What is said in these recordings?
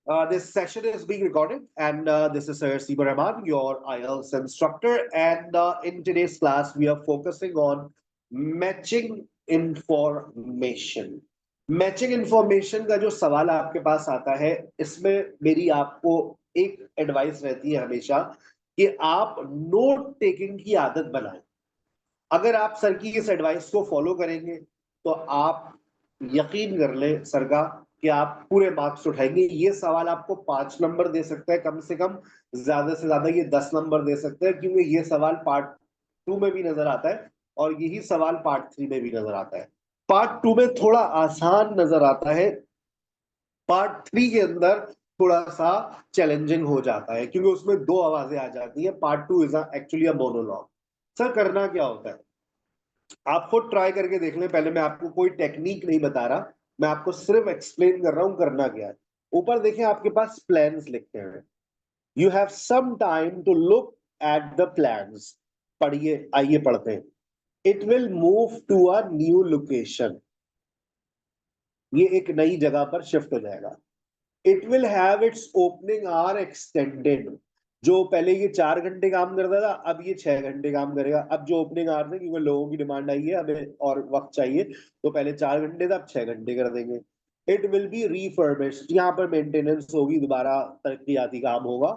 This session is being recorded, and this is Sir Siba Rahman, your IELTS instructor. And in today's class, we are focusing on matching information. Matching information का जो सवाल आपके पास आता है, इसमें मेरी आपको एक एडवाइस रहती है हमेशा कि आप नोट टेकिंग की आदत बनाएं। अगर आप सर की इस एडवाइस को फॉलो करेंगे तो आप यकीन कर लें सर का कि आप पूरे मार्क्स उठाएंगे। ये सवाल आपको 5 नंबर दे सकता है, कम से कम ज्यादा से ज्यादा ये 10 नंबर दे सकता है, क्योंकि ये सवाल पार्ट 2 में भी नजर आता है और यही सवाल पार्ट 3 में भी नजर आता है। पार्ट 2 में थोड़ा आसान नजर आता है, पार्ट 3 के अंदर थोड़ा सा चैलेंजिंग हो जाता है, क्योंकि उसमें 2 आवाजें आ जाती है। Part 2 is actually a monologue. Sir करना क्या होता है, आप खुद ट्राई करके देख लें। पहले मैं आपको कोई टेक्निक नहीं बता रहा, मैं आपको सिर्फ एक्सप्लेन कर रहा हूं करना क्या है। ऊपर देखें, आपके पास प्लान्स लिखे हैं। You have some time to look at the plans. पढ़िए, आइए पढ़ते हैं। It will move to a new location. ये एक नई जगह पर शिफ्ट हो जाएगा। It will have its opening hour extended. जो पहले ये 4 घंटे काम करता था, अब ये 6 घंटे काम करेगा। अब जो ओपनिंग आवर्स है, क्योंकि लोगों की डिमांड आई है, हमें और वक्त चाहिए, तो पहले 4 घंटे था, अब 6 घंटे कर देंगे। It will be refurbished. यहाँ पर मेंटेनेंस होगी, दोबारा तरक्याती काम होगा।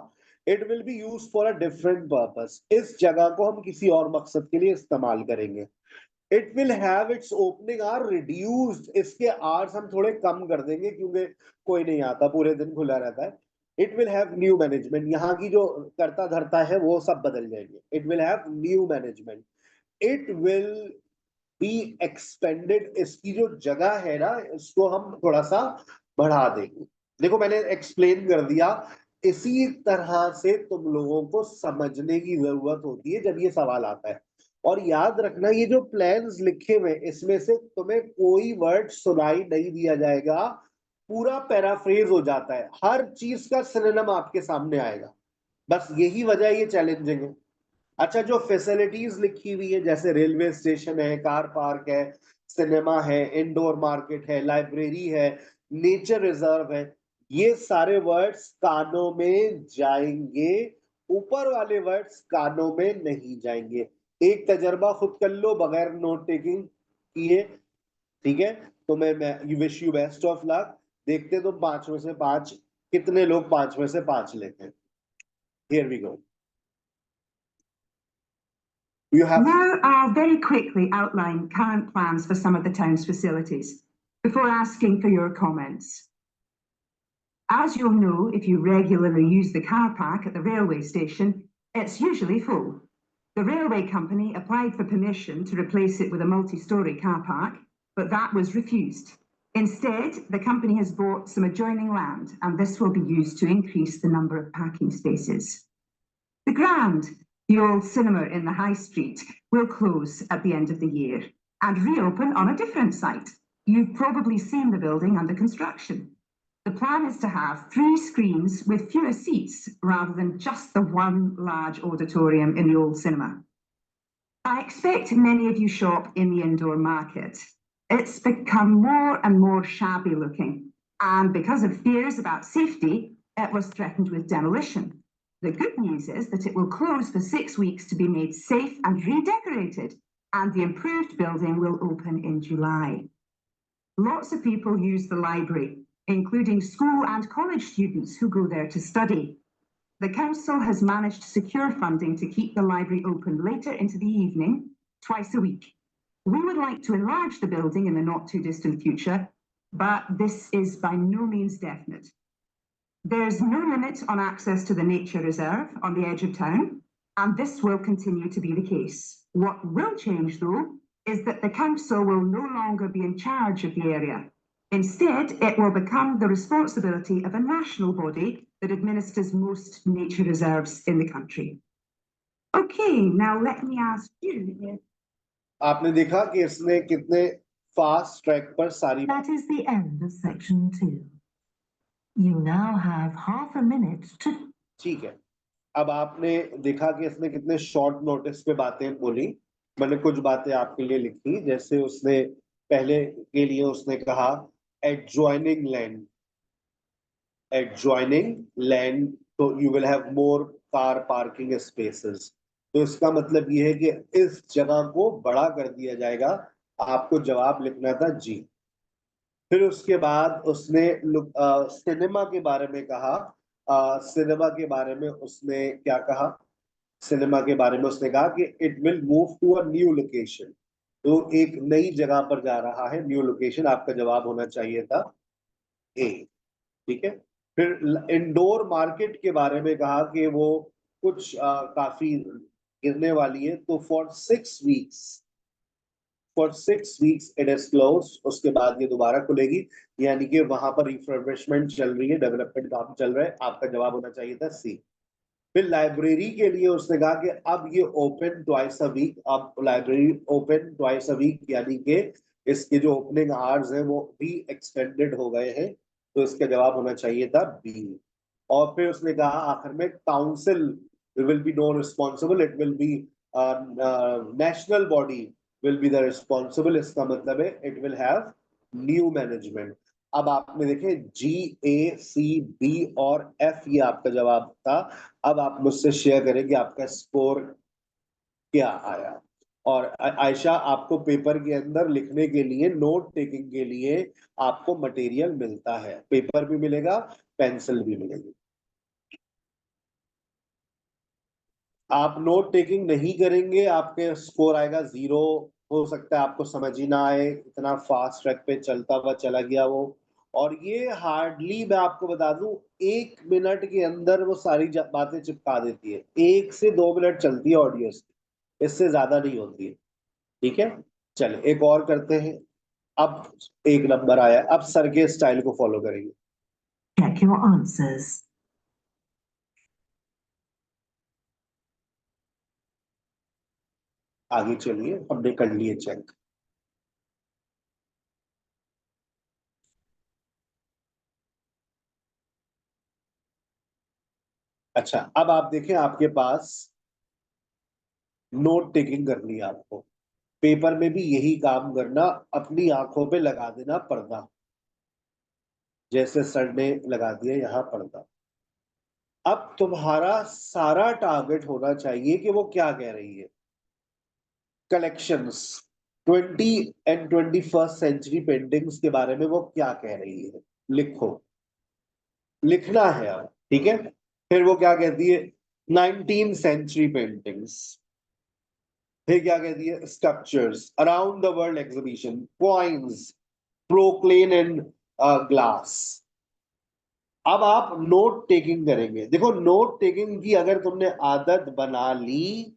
It will be use for a different purpose. इस जगह को हम किसी और मकसद के लिए इस्तेमाल करेंगे। It will have its opening hour reduced. इसके आवर्स हम थोड़े कम कर देंगे, क्योंकि कोई नहीं आता, पूरे दिन खुला रहता है। It will have new management. यहाँ की जो करता धरता है वो सब बदल जाएंगे। It will have new management. It will be expanded. इसकी जो जगह है ना, इसको हम थोड़ा सा बढ़ा देंगे। देखो, मैंने एक्सप्लेन कर दिया। इसी तरह से तुम लोगों को समझने की जरूरत होती है जब ये सवाल आता है। और याद रखना, ये जो प्लान्स लिखे हुए, इसमें से तुम्हें कोई वर्ड सुनाई नहीं दिया जाएगा, पूरा पैराफ्रेज हो जाता है। हर चीज का सिनोनिम आपके सामने आएगा। बस यही वजह ये चैलेंजिंग है। अच्छा, जो फैसिलिटीज लिखी हुई है, जैसे रेलवे स्टेशन है, कार पार्क है, सिनेमा है, इंडोर मार्केट है, लाइब्रेरी है, नेचर रिजर्व है, ये सारे वर्ड्स कानों में जाएंगे। ऊपर वाले वर्ड्स कानों में नहीं जाएंगे। एक तजर्बा खुद कर लो बगैर नोट टेकिंग किए, ठीक है? तो मैं you wish you best of luck. देखते तुम 5 में से 5 कितने लोग 5 में से 5 लेते हैं। Here we go. You have Now I'll very quickly outline current plans for some of the town's facilities before asking for your comments. As you'll know, if you regularly use the car park at the railway station, it's usually full. The railway company applied for permission to replace it with a multi-storey car park, but that was refused. Instead, the company has bought some adjoining land, and this will be used to increase the number of parking spaces. The Grand, the old cinema in the High Street, will close at the end of the year and reopen on a different site. You've probably seen the building under construction. The plan is to have 3 screens with fewer seats rather than just the one large auditorium in the old cinema. I expect many of you shop in the indoor market. It's become more and more shabby looking, and because of fears about safety, it was threatened with demolition. The good news is that it will close for 6 weeks to be made safe and redecorated, and the improved building will open in July. Lots of people use the library, including school and college students who go there to study. The council has managed to secure funding to keep the library open later into the evening, twice a week. We would like to enlarge the building in the not too distant future, but this is by no means definite. There's no limit on access to the nature reserve on the edge of town, and this will continue to be the case. What will change, though, is that the council will no longer be in charge of the area. Instead, it will become the responsibility of a national body that administers most nature reserves in the country. Okay, now let me ask you. आपने देखा कि इसने कितने fast track पर सारी। That is the end of section 2. You now have half a minute to. ठीक है, अब आपने देखा कि इसने कितने शॉर्ट नोटिस पे बातें बोली। मैंने कुछ बातें आपके लिए लिखी, जैसे उसने पहले के लिए उसने कहा एडजॉइनिंग लैंड, adjoining land, तो you will have more car parking spaces. तो इसका मतलब ये है कि इस जगह को बड़ा कर दिया जाएगा। आपको जवाब लिखना था जी। फिर उसके बाद उसने सिनेमा के बारे में कहा। सिनेमा के बारे में उसने क्या कहा? सिनेमा के बारे में उसने कहा कि it will move to a new location, तो एक नई जगह पर जा रहा है, न्यू लोकेशन। आपका जवाब होना चाहिए था ए। ठीक है। फिर इंडोर मार्केट के बारे में कहा कि वो कुछ काफी गिरने वाली है, तो for 6 weeks it is close. उसके बाद ये दोबारा खुलेगी, यानी कि वहां पर रिफर्बिशमेंट चल रही है, डेवलपमेंट काम चल रहा है। आपका जवाब होना चाहिए था सी। फिर लाइब्रेरी के लिए उसने कहा कि अब ये ओपन ट्वाइस अ वीक, अब library open twice a week, यानी कि इसके जो ओपनिंग आवर्स हैं वो भी एक्सटेंडेड हो गए हैं। तो इसका जवाब होना चाहिए था बी। और फिर उसने कहा आखिर में council will be know responsible, it will be national body will be the responsible. इसका मतलब है it will have new management. अब आपने देखे जी, ए, सी, बी और एफ, ये आपका जवाब था। अब आप मुझसे शेयर करें कि आपका स्कोर क्या आया। और आयशा, आपको पेपर के अंदर लिखने के लिए, नोट टेकिंग के लिए आपको मटेरियल मिलता है, पेपर भी मिलेगा, पेंसिल भी मिलेगी। आप नोट टेकिंग नहीं करेंगे, आपके स्कोर आएगा 0। हो सकता है आपको समझ ही ना आए, इतना फास्ट ट्रैक पे चलता हुआ चला गया वो। और ये हार्डली, मैं आपको बता दूं, 1 मिनट के अंदर वो सारी बातें चिपका देती है। 1 से 2 मिनट चलती है ऑडियो, इससे ज्यादा नहीं होती है। ठीक है, चले एक और करते हैं। अब 1 नंबर आया, अब सर के स्टाइल को फॉलो करेंगे। Check your answers. आगे चलिए, हमने कर लिए चेक। अच्छा, अब आप देखें, आपके पास नोट टेकिंग करनी है आपको। पेपर में भी यही काम करना, अपनी आंखों पे लगा देना पर्दा, जैसे सर ने लगा दिया यहाँ पर्दा। अब तुम्हारा सारा टारगेट होना चाहिए कि वो क्या कह रही है। Collections, 20 and 21st century paintings के बारे में वो क्या कह रही है, लिखो। लिखना है अब, ठीक है। फिर वो क्या कहती है, 19th सेंचुरी पेंटिंग्स। फिर क्या कहती है, sculptures, around the world exhibition, coins, porcelain and glass. अब आप नोट टेकिंग करेंगे। देखो, नोट टेकिंग की अगर तुमने आदत बना ली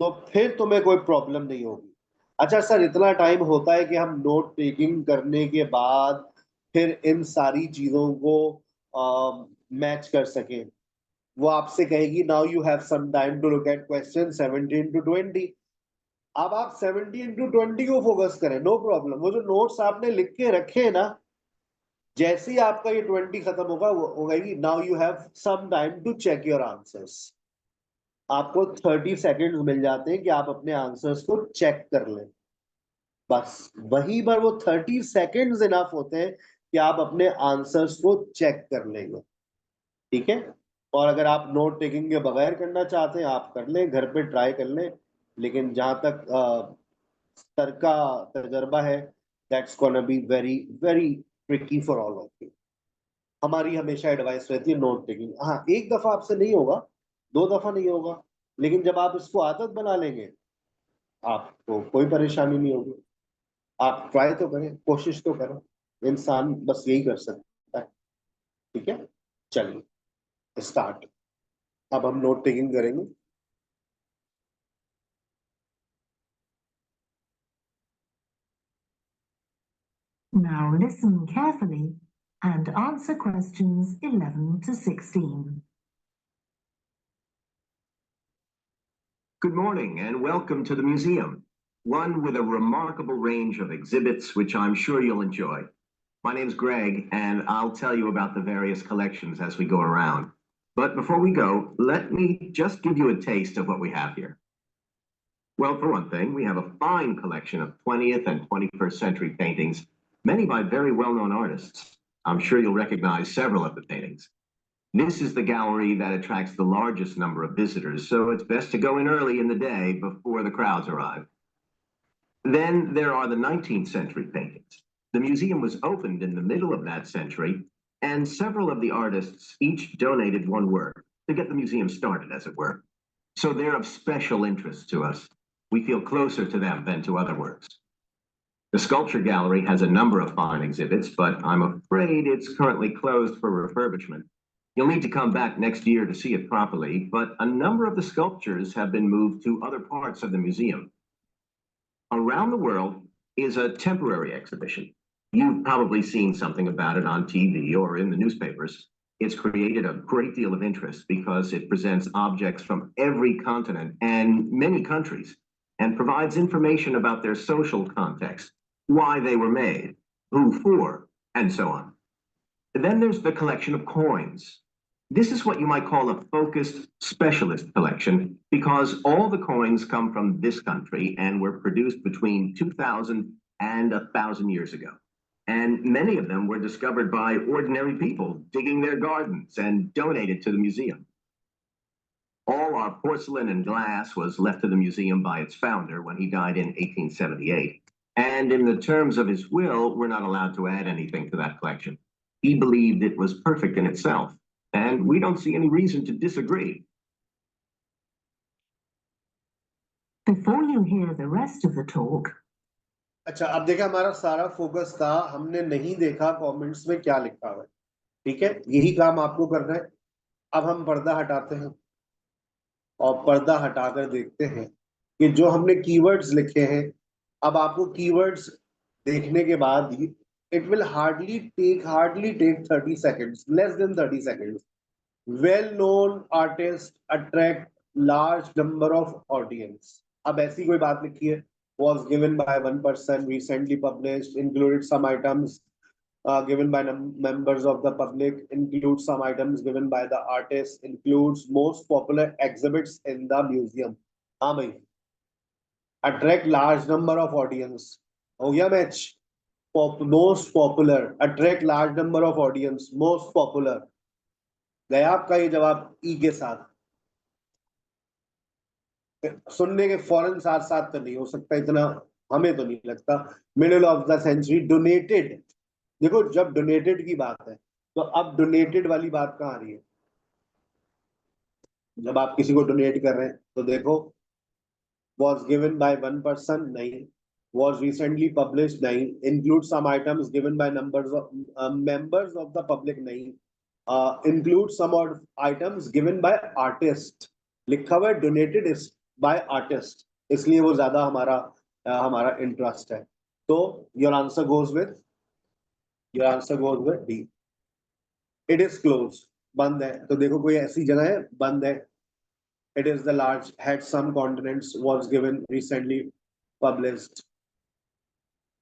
तो फिर तुम्हें कोई प्रॉब्लम नहीं होगी। अच्छा सर, इतना टाइम होता है कि हम नोट टेकिंग करने के बाद फिर इन सारी चीजों को मैच कर सकें? वो आपसे कहेगी now you have some time to look at question 17 to 20। अब आप 17 to 20 को फोकस करें, नो प्रॉब्लम। वो जो नोट्स आपने लिख के रखे हैं ना, जैसे ही आपका ये 20 खत्म होगा, वो होगा now you have some time to check your answers. आपको 30 सेकेंड मिल जाते हैं कि आप अपने आंसर्स को चेक कर लें। बस वहीं पर वो 30 सेकेंड्स इनफ होते हैं कि आप अपने आंसर्स को चेक कर लेंगे। ठीक है। और अगर आप नोट टेकिंग के बगैर करना चाहते हैं, आप कर लें, घर पे ट्राई कर लें। लेकिन जहां तक सर का तजर्बा है, that's gonna be very very tricky for all of you. हमारी हमेशा एडवाइस रहती है नोट टेकिंग। हाँ, एक दफा आपसे नहीं होगा, 2 दफा नहीं होगा, लेकिन जब आप इसको आदत बना लेंगे, आपको कोई परेशानी नहीं होगी। आप ट्राई तो करें, कोशिश तो करें, इंसान बस यही कर सकता है। ठीक है, चलिए स्टार्ट। अब हम नोट टेकिंग करेंगे। Now listen carefully and answer questions 11 to 16. Good morning and welcome to the museum, one with a remarkable range of exhibits, which I'm sure you'll enjoy. My name's Greg, and I'll tell you about the various collections as we go around. But before we go, let me just give you a taste of what we have here. Well, for one thing, we have a fine collection of 20th and 21st century paintings, many by very well-known artists. I'm sure you'll recognize several of the paintings. This is the gallery that attracts the largest number of visitors, so it's best to go in early in the day before the crowds arrive. Then there are the 19th century paintings. The museum was opened in the middle of that century, and several of the artists each donated one work to get the museum started, as it were. So they're of special interest to us. We feel closer to them than to other works. The sculpture gallery has a number of fine exhibits, but I'm afraid it's currently closed for refurbishment. You'll need to come back next year to see it properly, but a number of the sculptures have been moved to other parts of the museum. Around the World is a temporary exhibition. You've probably seen something about it on TV or in the newspapers. It's created a great deal of interest because it presents objects from every continent and many countries and provides information about their social context, why they were made, who for, and so on. Then there's the collection of coins. This is what you might call a focused specialist collection because all the coins come from this country and were produced between 2000 and 1,000 years ago. And many of them were discovered by ordinary people digging their gardens and donated to the museum. All our porcelain and glass was left to the museum by its founder when he died in 1878. And in the terms of his will, we're not allowed to add anything to that collection. He believed it was perfect in itself, and we don't see any reason to disagree. Before you hear the rest of the talk, अच्छा, अब देखा हमारा सारा focus था, हमने नहीं देखा comments में क्या लिखा हुआ है। ठीक है, यही काम आपको करना है। अब हम पर्दा हटाते हैं और पर्दा हटाकर देखते हैं कि जो हमने कीवर्ड्स लिखे हैं, अब आपको कीवर्ड्स देखने के बाद ही it will hardly take 30 seconds, less than 30 seconds. Well-known artists attract large number of audience. अब ऐसी कोई बात लिखी है, was given by one person, recently published, included some items given by members of the public, includes some items given by the artist, includes most popular exhibits in the museum. हाँ भाई, attract large number of audience. हो गया match? Most popular, attract large number of audience, most popular. गया आपका ये जवाब ई के साथ। सुनने के फौरन साथ साथ तो नहीं हो सकता, इतना हमें तो नहीं लगता। Middle of the century, donated. देखो, जब डोनेटेड की बात है तो अब डोनेटेड वाली बात कहाँ आ रही है? जब आप किसी को डोनेट कर रहे हैं तो देखो, was given by one person, नहीं, was recently published, नहीं, include some items given by members of the public, नहीं, include some items given by artist, लिखा हुआ है donated is by artist, इसलिए वो ज्यादा हमारा इंटरेस्ट है। तो your answer goes with D. It is closed, बंद है। तो देखो, कोई ऐसी जगह है बंद है। It is the large, had some continents, was given, recently published.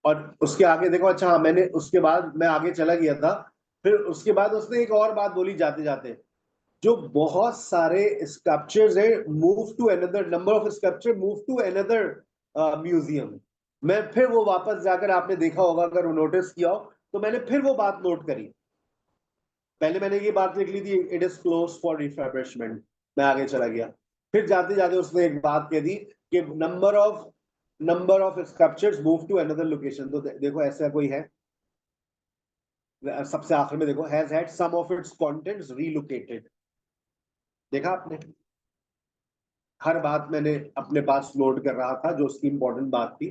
और उसके आगे देखो, अच्छा हाँ, मैंने उसके बाद मैं आगे चला गया था, फिर उसके बाद उसने एक और बात बोली जाते जाते, जो बहुत सारे स्कल्पचर्स हैं, move to another, number of sculpture move to another museum. मैं फिर वो वापस जाकर, आपने देखा होगा अगर नोटिस किया हो, तो मैंने फिर वो बात नोट करी। पहले मैंने ये बात लिख ली थी, it is close for refurbishment, मैं आगे चला गया, फिर जाते जाते उसने एक बात कह दी कि number of sculptures move to another location. तो देखो, ऐसा कोई है, सबसे आखिर में देखो, has had some of its contents relocated. देखा आपने, हर बात मैंने अपने पास नोट कर रहा था जो उसकी इंपॉर्टेंट बात थी।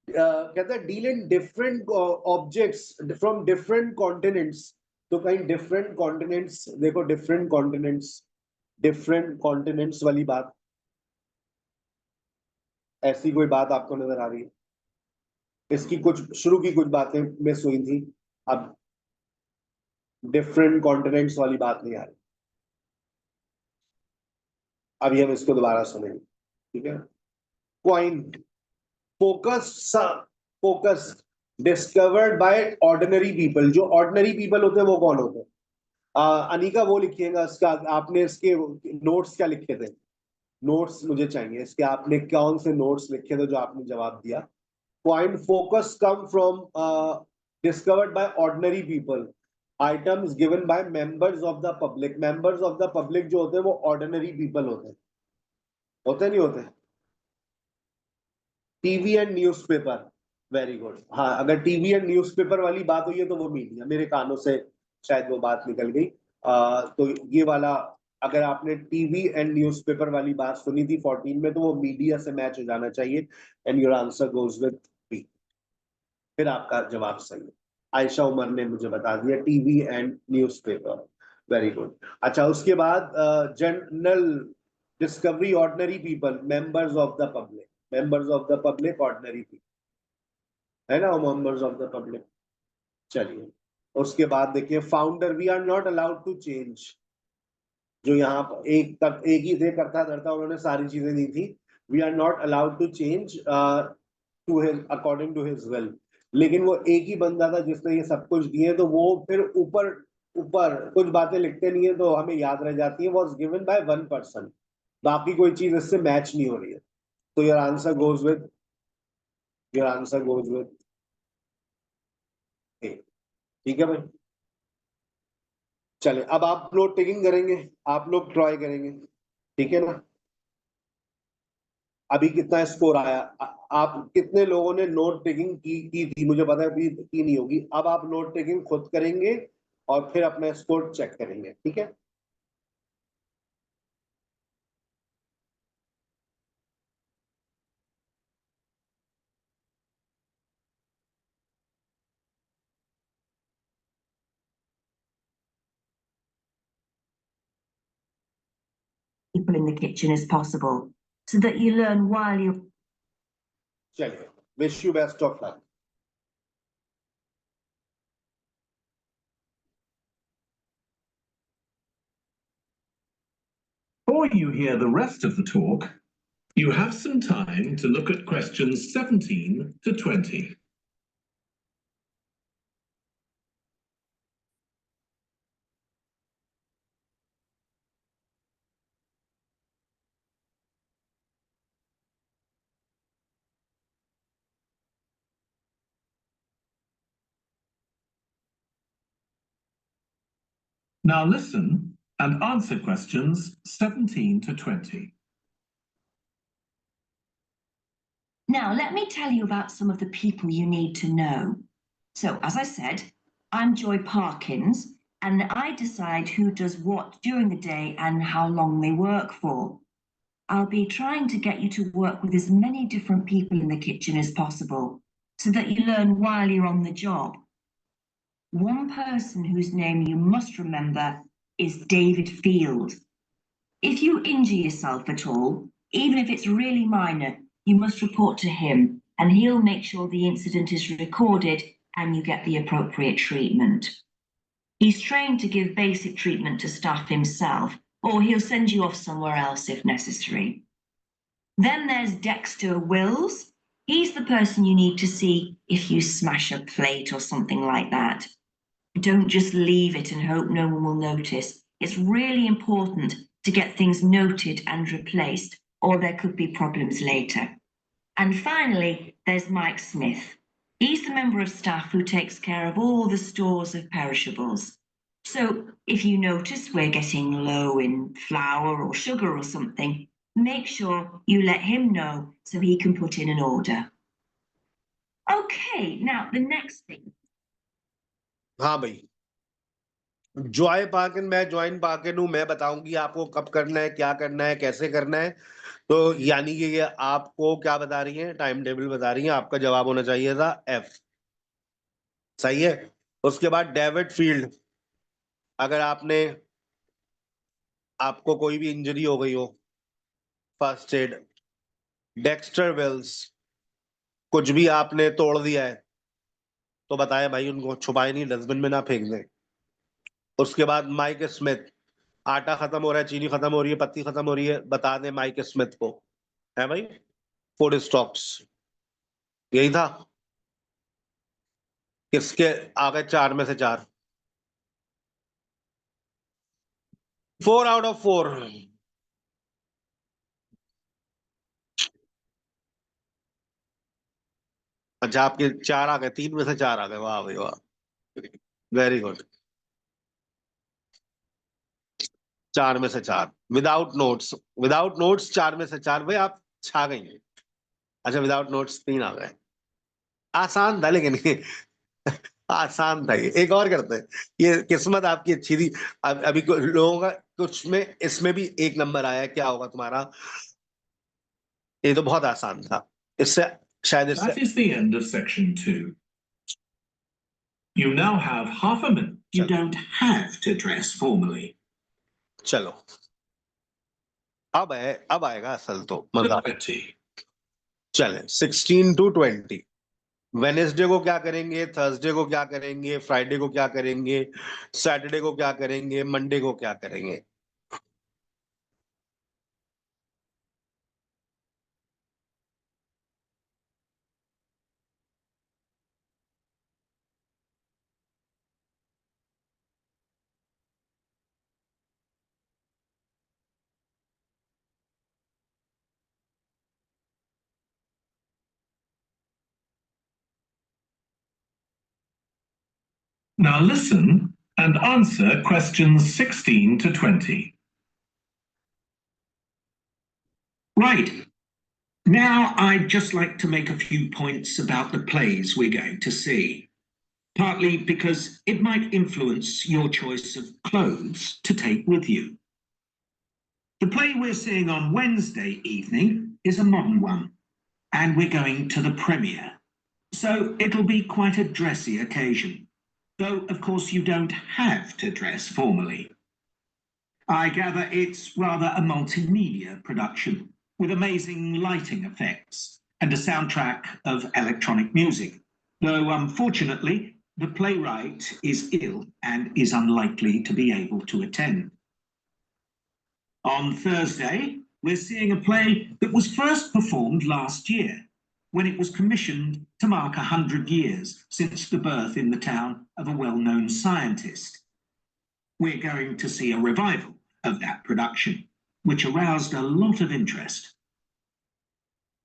कहता है deal in different objects from different continents. तो कहीं डिफरेंट कॉन्टिनेंट्स, देखो डिफरेंट कॉन्टिनेंट्स वाली बात, ऐसी कोई बात आपको नजर आ रही है? इसकी कुछ शुरू की कुछ बातें मिस हुई थी, अब डिफरेंट कॉन्टिनेंट्स वाली बात नहीं आ रही। अभी हम इसको दोबारा सुनेंगे, ठीक है? Coin, focus discovered by ordinary people. जो ऑर्डिनरी पीपल होते हैं वो कौन होते हैं? अनिका वो लिखिएगा, इसका आपने इसके नोट्स क्या लिखे थे? नोट्स मुझे चाहिए इसके, आपने कौन से नोट्स लिखे थे जो आपने जवाब दिया? Point, focus come from discovered by ordinary people. Items given by members of the public. Members of the public जो होते हैं वो ऑर्डिनरी पीपल होते नहीं होते? TV and newspaper, very good. हाँ, अगर टीवी एंड न्यूज़पेपर वाली बात हुई है तो वो मीडिया, मेरे कानों से शायद वो बात निकल गई। तो ये वाला, अगर आपने टीवी एंड न्यूज़पेपर वाली बात सुनी थी 14 में, तो वो मीडिया से मैच हो जाना चाहिए, and your answer goes with B. फिर आपका जवाब सही है। आयशा उमर ने मुझे बता दिया TV and newspaper, very good. अच्छा, उसके बाद general discovery, ordinary people, members of the public. Members of the public, ordinary people, है ना, मेंबर्स ऑफ द पब्लिक। चलिए, उसके बाद देखिए founder, we are not allowed to change. जो यहाँ पर एक ही थे, करता धरता, उन्होंने सारी चीजें दी थी। We are not allowed to change to his according to his will. लेकिन वो एक ही बंदा था जिसने ये सब कुछ दिए, तो वो फिर ऊपर ऊपर कुछ बातें लिखते नहीं है तो हमें याद रह जाती है। Was given by one person, बाकी कोई चीज इससे मैच नहीं हो रही है। तो your answer goes with, your answer goes with A. ठीक है भाई, चले अब आप लोग टेकिंग करेंगे, आप लोग ट्राई करेंगे, ठीक है ना। अभी कितना स्कोर आया? आप कितने लोगों ने नोट टेकिंग की थी? मुझे पता है अभी की नहीं होगी। अब आप नोट टेकिंग खुद करेंगे और फिर अपना स्कोर चेक करेंगे, ठीक है। People in the kitchen as possible, so that you learn while you're. चलिए, wish you best of luck. Before you hear the rest of the talk, you have some time to look at questions 17 to 20. Now listen and answer questions 17 to 20. Now, let me tell you about some of the people you need to know. So, as I said, I'm Joy Parkins, and I decide who does what during the day and how long they work for. I'll be trying to get you to work with as many different people in the kitchen as possible, so that you learn while you're on the job. One person whose name you must remember is David Field. If you injure yourself at all, even if it's really minor, you must report to him, and he'll make sure the incident is recorded and you get the appropriate treatment. He's trained to give basic treatment to staff himself, or he'll send you off somewhere else if necessary. Then there's Dexter Wills. He's the person you need to see if you smash a plate or something like that. Don't just leave it and hope no one will notice. It's really important to get things noted and replaced, or there could be problems later. And finally, there's Mike Smith. He's the member of staff who takes care of all the stores of perishables. So if you notice we're getting low in flour or sugar or something, make sure you let him know so he can put in an order. Okay, now the next thing. हाँ भाई, Joy Perkin, मैं join Perkin हूँ। मैं बताऊंगी आपको कब करना है, क्या करना है, कैसे करना है। तो यानी कि ये आपको क्या बता रही है, टाइम टेबल बता रही है। आपका जवाब होना चाहिए था एफ, सही है। उसके बाद डेविड फील्ड, अगर आपको कोई भी इंजरी हो गई हो, फर्स्ट एड। डेक्स्टर वेल्स, कुछ भी आपने तोड़ दिया है तो बताए भाई, उनको छुपाए नहीं, डस्टबिन में ना फेंक दें। उसके बाद माइक स्मिथ, आटा खत्म हो रहा है, चीनी खत्म हो रही है, पत्ती खत्म हो रही है, बता दें माइक स्मिथ को, है भाई। फूड स्टॉक्स, यही था। किसके आगे 4 में से 4? 4 आउट ऑफ 4। अच्छा, आपके 4 आ गए, 3 में से 4 आ गए, वाह भाई वाह, वेरी गुड। 4 में से 4 विदाउट नोट्स 4 में से 4 भाई आप छा गई हैं। अच्छा विदाउट नोट्स 3 आ गए। आसान था लेकिन आसान था ये। एक और करते हैं, ये किस्मत आपकी अच्छी थी। अभी लोगों का कुछ में इसमें भी 1 नंबर आया, क्या होगा तुम्हारा? ये तो बहुत आसान था, इससे शायद इससे That is the end of section 2. You now have half a minute. You don't have to dress formally. चलो अब आएगा असल तो मजा। चले 16 to 20। वेनेसडे को क्या करेंगे, थर्सडे को क्या करेंगे, फ्राइडे को क्या करेंगे, सैटरडे को क्या करेंगे, मंडे को क्या करेंगे? Now listen and answer questions 16 to 20. Right. Now, I'd just like to make a few points about the plays we're going to see, partly because it might influence your choice of clothes to take with you. The play we're seeing on Wednesday evening is a modern one, and we're going to the premiere. So it'll be quite a dressy occasion, though, of course, you don't have to dress formally. I gather it's rather a multimedia production with amazing lighting effects and a soundtrack of electronic music, though unfortunately, the playwright is ill and is unlikely to be able to attend. On Thursday, we're seeing a play that was first performed last year, when it was commissioned to mark 100 years since the birth in the town of a well-known scientist. We're going to see a revival of that production, which aroused a lot of interest.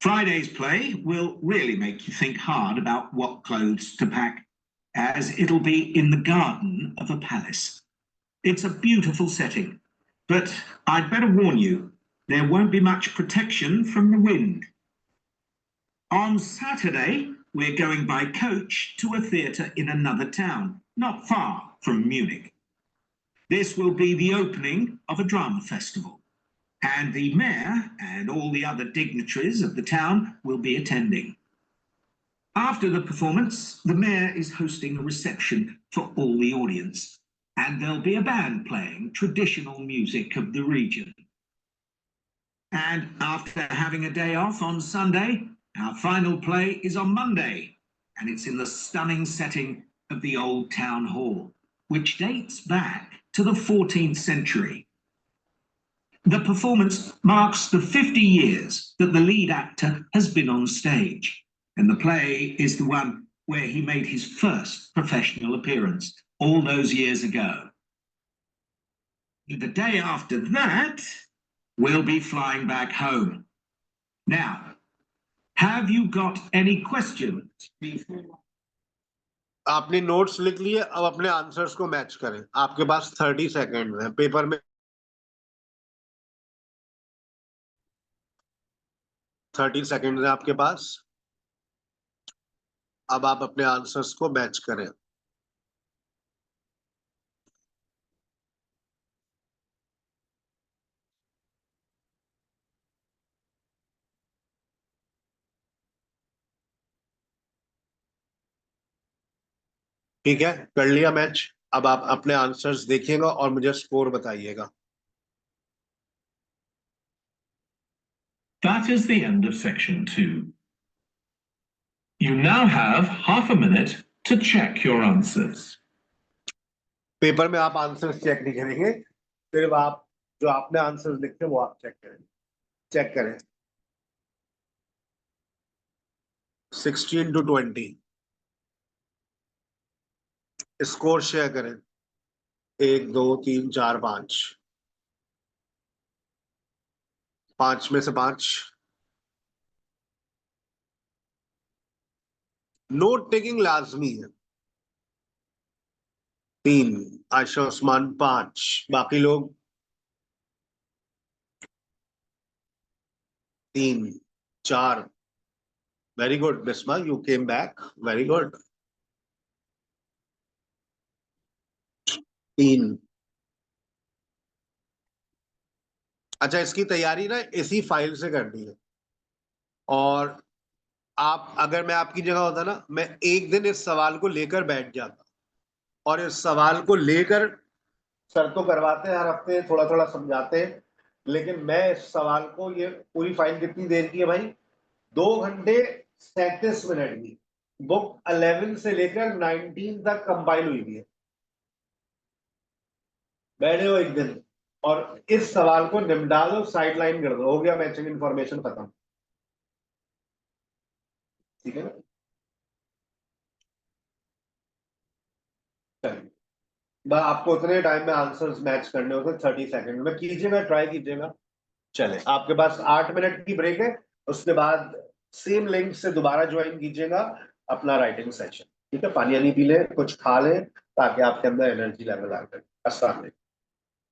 Friday's play will really make you think hard about what clothes to pack, as it'll be in the garden of a palace. It's a beautiful setting, but I'd better warn you, there won't be much protection from the wind. On Saturday, we're going by coach to a theatre in another town, not far from Munich. This will be the opening of a drama festival, and the mayor and all the other dignitaries of the town will be attending. After the performance, the mayor is hosting a reception for all the audience, and there'll be a band playing traditional music of the region. And after having a day off on Sunday, our final play is on Monday, and it's in the stunning setting of the old town hall, which dates back to the 14th century. The performance marks the 50 years that the lead actor has been on stage, and the play is the one where he made his first professional appearance all those years ago. The day after that, we'll be flying back home. Now, have you got any questions? आपने notes लिख लिए, अब अपने answers को match करें। आपके पास 30 second है paper में। 30 सेकंड है आपके पास। अब आप अपने आंसर्स को मैच करें। ठीक है, कर लिया मैच। अब आप अपने आंसर्स देखिएगा और मुझे स्कोर बताइएगा। That is the end of section 2. You now have half a minute to check your answers. Paper में आप आंसर्स चेक नहीं करेंगे, सिर्फ आप जो आपने आंसर्स लिखे वो आप चेक करें। 16 to 20 स्कोर शेयर करें। 1 2 3 4 5 5 में से 5। नोट टेकिंग लाजमी है। 3 आयशा उस्मान 5, बाकी लोग 3, 4. Very good, Bisma. You came back. Very good. 3. अच्छा, इसकी तैयारी ना इसी फाइल से करनी है। और आप, अगर मैं आपकी जगह होता ना, मैं एक दिन इस सवाल को लेकर बैठ जाता और इस सवाल को लेकर, सर तो करवाते हैं हर हफ्ते, थोड़ा थोड़ा समझाते हैं, लेकिन मैं इस सवाल को, ये पूरी फाइल कितनी देर की है भाई? 2 घंटे 37 मिनट की। बुक 11 से लेकर 19 तक कंपाइल हुई है। बैठे हो एक दिन और इस सवाल को निपटा दो, साइड लाइन कर दो, हो गया मैचिंग इंफॉर्मेशन खत्म। ठीक है ना? चलिए, आपको उतने टाइम में आंसर्स मैच करने होते, 30 सेकंड में कीजिएगा, ट्राई कीजिएगा। चले, आपके पास 8 मिनट की ब्रेक है, उसके बाद सेम लिंक से दोबारा ज्वाइन कीजिएगा अपना राइटिंग सेशन। ठीक है, पानी वानी पी लें, कुछ खा लें, ताकि आपके अंदर एनर्जी लेवल आ जाए। अस्सलाम वालेकुम।